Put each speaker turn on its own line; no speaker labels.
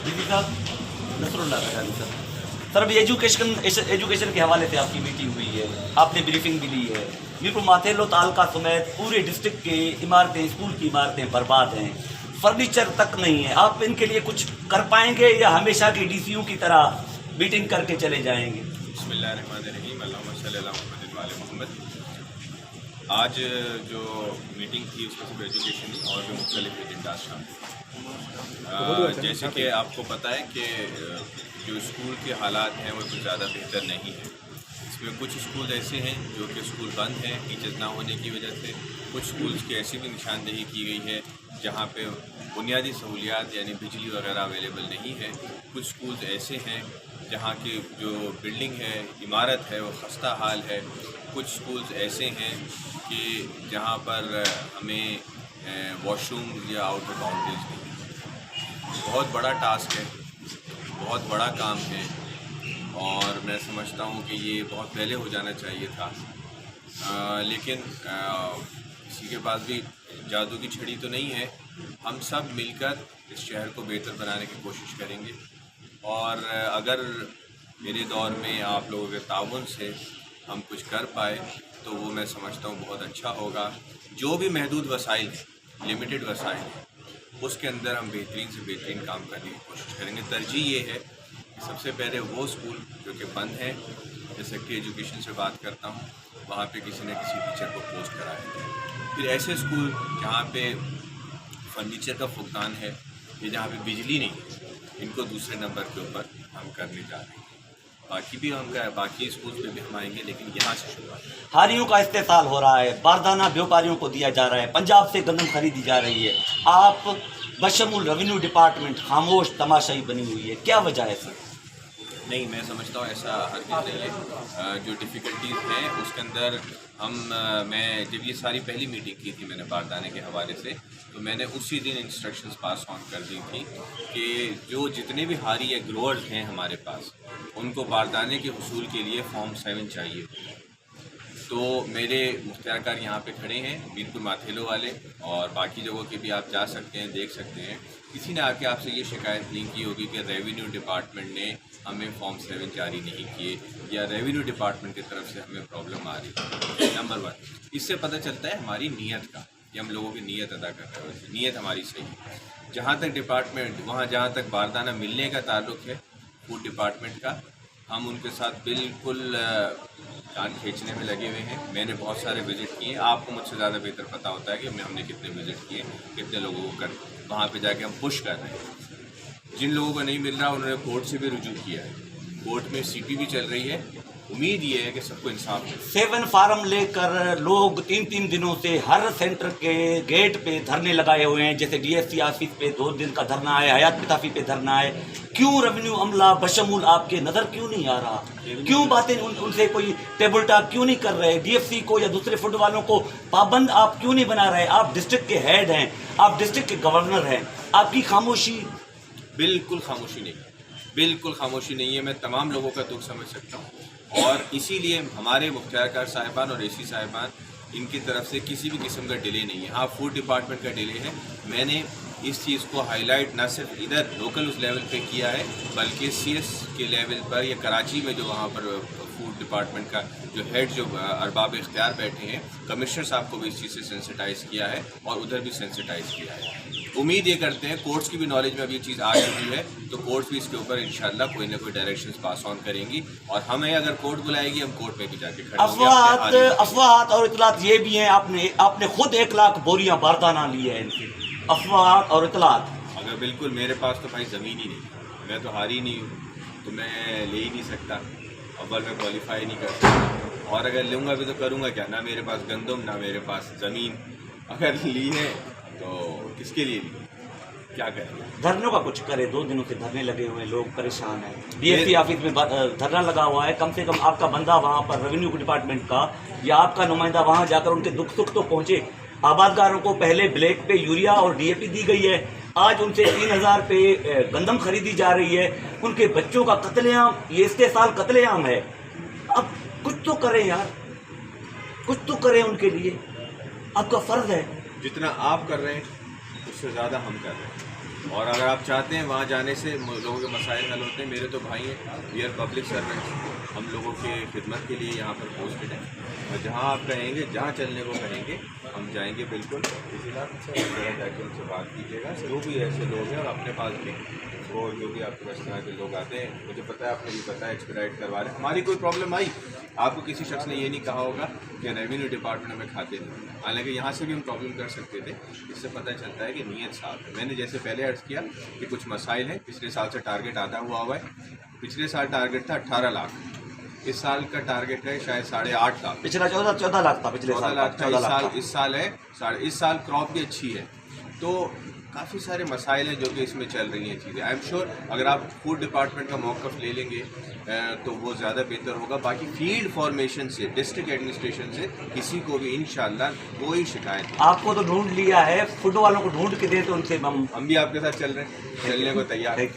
جی صاحب نصر اللہ رحمانی صاحب سر ابھی ایجوکیشن کے حوالے سے آپ کی میٹنگ ہوئی ہے, آپ نے بریفنگ بھی لی ہے. میرپور ماتھیلو تعلقہ سمیت پورے ڈسٹرکٹ کی عمارتیں, اسکول کی عمارتیں برباد ہیں, فرنیچر تک نہیں ہے. آپ ان کے لیے کچھ کر پائیں گے یا ہمیشہ کی ڈی سی یو کی طرح میٹنگ کر کے چلے جائیں گے؟
بسم اللہ الرحمن الرحیم. اللہم صلی علی محمد وعلی محمد. آج جو میٹنگ تھی اس میں صرف ایجوکیشن اور بھی مختلف ایجنڈاز شامل. جیسے کہ آپ کو پتہ ہے کہ جو اسکول کے حالات ہیں وہ کچھ زیادہ بہتر نہیں ہیں. اس میں کچھ اسکول ایسے ہیں جو کہ اسکول بند ہیں ٹیچرز نہ ہونے کی وجہ سے. کچھ اسکولس کی ایسی بھی نشاندہی کی گئی ہے جہاں پہ بنیادی سہولیات یعنی بجلی وغیرہ اویلیبل نہیں ہے. کچھ اسکولز ایسے ہیں جہاں کی جو بلڈنگ ہے, عمارت ہے, وہ خستہ حال ہے. کچھ اسکولز ایسے ہیں کہ جہاں پر ہمیں واش روم یا آؤٹر باؤنڈریز نہیں. بہت بڑا ٹاسک ہے, بہت بڑا کام ہے, اور میں سمجھتا ہوں کہ یہ بہت پہلے ہو جانا چاہیے تھا. لیکن کسی کے پاس بھی جادو کی چھڑی تو نہیں ہے. ہم سب مل کر اس شہر کو بہتر بنانے کی کوشش کریں گے, اور اگر میرے دور میں آپ لوگوں کے تعاون سے ہم کچھ کر پائے تو وہ میں سمجھتا ہوں بہت اچھا ہوگا. جو بھی محدود وسائل ہیں, لمیٹڈ وسائل ہیں, اس کے اندر ہم بہترین سے بہترین کام کرنے کی کوشش کریں گے. ترجیح یہ ہے کہ سب سے پہلے وہ اسکول جو کہ بند ہیں, جیسے کہ ایجوکیشن سے بات کرتا ہوں, وہاں پہ کسی نہ کسی ٹیچر کو پوسٹ کرایا جائے. پھر ایسے اسکول جہاں پہ فرنیچر کا فقدان ہے یا جہاں پہ بجلی نہیں ہے, ان کو دوسرے نمبر کے اوپر ہم کرنے جا رہے ہیں. باقی اسکولس پہ بھی ہم آئیں گے, لیکن یہاں سے شروعات.
ہاریوں کا استحصال ہو رہا ہے, باردانہ بیوپاریوں کو دیا جا رہا ہے, پنجاب سے گندم خریدی جا رہی ہے. آپ بشمول ریونیو ڈپارٹمنٹ خاموش تماشائی بنی ہوئی ہے, کیا وجہ ہے سر؟
نہیں, میں سمجھتا ہوں ایسا ہرگز نہیں ہے. جو ڈیفیکلٹیز ہیں اس کے اندر میں جب یہ ساری پہلی میٹنگ کی تھی میں نے باردانے کے حوالے سے, تو میں نے اسی دن انسٹرکشنز پاس آن کر دی تھی کہ جو جتنے بھی ہاری یا گروورز ہیں ہمارے پاس, ان کو باردانے کے حصول کے لیے فارم 7 چاہیے. تو میرے مختار کار یہاں پہ کھڑے ہیں, میرپور ماتھیلو والے, اور باقی جگہوں کے بھی آپ جا سکتے ہیں, دیکھ سکتے ہیں. کسی نے آ کے آپ سے یہ شکایت نہیں کی ہوگی کہ ریونیو ڈپارٹمنٹ نے ہمیں فارم 7 جاری نہیں کیے, یا ریونیو ڈپارٹمنٹ کی طرف سے ہمیں پرابلم آ رہی ہے. نمبر 1, اس سے پتہ چلتا ہے ہماری نیت کا, کہ ہم لوگوں کی نیت ادا کر رہے ہیں. نیت ہماری صحیح ہے. جہاں تک ڈپارٹمنٹ, وہاں جہاں تک باردانہ ملنے کا تعلق ہے فوڈ ڈپارٹمنٹ کا, ہم ان کے ساتھ بالکل کان کھینچنے میں لگے ہوئے ہیں. میں نے بہت سارے وزٹ کیے ہیں, آپ کو مجھ سے زیادہ بہتر پتہ ہوتا ہے کہ ہم نے کتنے وزٹ کیے, کتنے لوگوں کو کر وہاں پہ جا کے ہم پش کر رہے ہیں. جن لوگوں کو نہیں مل رہا انہوں نے کورٹ سے بھی رجوع کیا ہے, کورٹ میں سی پی بھی چل رہی ہے. امید یہ ہے کہ سب کو انصاف ملے.
7 فارم لے کر لوگ 3 دنوں سے ہر سینٹر کے گیٹ پہ دھرنے لگائے ہوئے ہیں. جیسے ڈی ایس سی آفس پہ 2 دن کا دھرنا ہے, حیات پتافی پہ دھرنا ہے. کیوں ریونیو عملہ بشمول آپ کے نظر کیوں نہیں آ رہا؟ کیوں باتیں ان سے کوئی ٹیبل ٹاک کیوں نہیں کر رہے؟ ڈی ایف سی کو یا دوسرے فوڈ والوں کو پابند آپ کیوں نہیں بنا رہے؟ آپ ڈسٹرکٹ کے ہیڈ ہیں, آپ ڈسٹرکٹ کے گورنر ہیں, آپ کی خاموشی.
بالکل خاموشی نہیں ہے, بالکل خاموشی نہیں ہے. میں تمام لوگوں کا دکھ سمجھ سکتا ہوں, اور اسی لیے ہمارے مختار کار صاحبان اور اے سی صاحبان, ان کی طرف سے کسی بھی قسم کا ڈیلے نہیں ہے. ہاں, فوڈ ڈپارٹمنٹ کا ڈیلے ہے. میں نے اس چیز کو ہائی لائٹ نہ صرف ادھر لوکل اس لیول پہ کیا ہے, بلکہ سی ایس کے لیول پر یا کراچی میں جو وہاں پر فوڈ ڈپارٹمنٹ کا جو ہیڈ جو ارباب اختیار بیٹھے ہیں, کمشنر صاحب کو بھی اس چیز سے سینسٹائز کیا ہے, اور ادھر بھی سینسٹائز کیا ہے. امید یہ کرتے ہیں کورٹس کی بھی نالج میں اب یہ چیز آ چکی ہے, تو کورٹس بھی اس کے اوپر انشاءاللہ کوئی نہ کوئی ڈائریکشنز پاس آن کریں گی, اور ہمیں اگر کورٹ بلائے گی ہم کورٹ میں بھی جا کے کھڑے ہوں گے.
افواہات اور اطلاعات یہ بھی ہیں, آپ نے خود 1 لاکھ بوریاں باردانہ لی ہے ان کی. افواہات اور اطلاعات.
اگر بالکل میرے پاس تو بھائی زمین ہی نہیں, میں تو ہاری نہیں ہوں, تو میں لے ہی نہیں سکتا. اول میں کوالیفائی نہیں کر سکتا, اور اگر لوں گا بھی تو کروں گا کیا؟ نہ میرے پاس گندم, نہ میرے پاس زمین. اگر لی ہے تو کس کے لیے لی, کیا کریں گے؟
دھرنوں کا کچھ کرے. 2 دنوں سے دھرنے لگے ہوئے ہیں, لوگ پریشان ہیں. ڈی ایس سی آفس میں دھرنا لگا ہوا ہے. کم سے کم آپ کا بندہ وہاں پر ریونیو ڈپارٹمنٹ کا یا آپ کا نمائندہ وہاں جا کر ان کے دکھ سکھ تو پہنچے. آبادگاروں کو پہلے بلیک پہ یوریا اور ڈی اے پی دی گئی ہے, آج ان سے 3000 پہ گندم خریدی جا رہی ہے. ان کے بچوں کا قتل عام, یہ استحصال قتل عام ہے. اب کچھ تو کریں یار, کچھ تو کریں ان کے لیے, آپ کا فرض ہے.
جتنا آپ کر رہے ہیں اس سے زیادہ ہم کر رہے ہیں. اور اگر آپ چاہتے ہیں وہاں جانے سے لوگوں کے مسائل حل ہوتے ہیں. میرے تو بھائی ہیں, وی آر پبلک سروینٹس, ہم لوگوں کے خدمت کے لیے یہاں پر پوسٹڈ ہیں, اور جہاں آپ کہیں گے, جہاں چلنے کو کہیں گے ہم جائیں گے بالکل. اسی طرح جا کے ان سے بات کیجیے گا. جو بھی ایسے لوگ ہیں اور اپنے پاس بھی وہ جو بھی آپ کے پاس طرح کے لوگ آتے ہیں, مجھے پتہ ہے آپ نے بھی پتہ ہے ایکسپیڈائٹ کروا رہے ہیں. ہماری کوئی پرابلم آئی, آپ کو کسی شخص نے یہ نہیں کہا ہوگا کہ ریونیو ڈپارٹمنٹ ہمیں کھاتے نہیں, حالانکہ یہاں سے بھی ہم پرابلم کر سکتے تھے. اس سے پتہ چلتا ہے کہ نیت صاف ہے. میں نے جیسے پہلے عرض کیا کہ کچھ مسائل ہیں, پچھلے سال سے ٹارگیٹ آدھا ہوا ہے. پچھلے سال ٹارگیٹ تھا 18 لاکھ, اس سال کا ٹارگیٹ ہے شاید 8.5 لاکھ.
پچھلا 14 لاکھ تھا, پچھلے
14 لاکھ تھا. اس سال ہے اس سال کراپ بھی اچھی ہے. تو کافی سارے مسائل ہیں جو کہ اس میں چل رہی ہیں چیزیں. آئی ایم شیور اگر آپ فوڈ ڈپارٹمنٹ کا موقف لے لیں گے تو وہ زیادہ بہتر ہوگا. باقی فیلڈ فارمیشن سے, ڈسٹرکٹ ایڈمنسٹریشن سے کسی کو بھی انشاءاللہ کوئی شکایت نہیں.
آپ کو تو ڈھونڈ لیا ہے, فوڈ والوں کو ڈھونڈ کے دیں تو ان سے
ہم بھی آپ کے ساتھ چل رہے ہیں, چلنے کو تیار ہیں.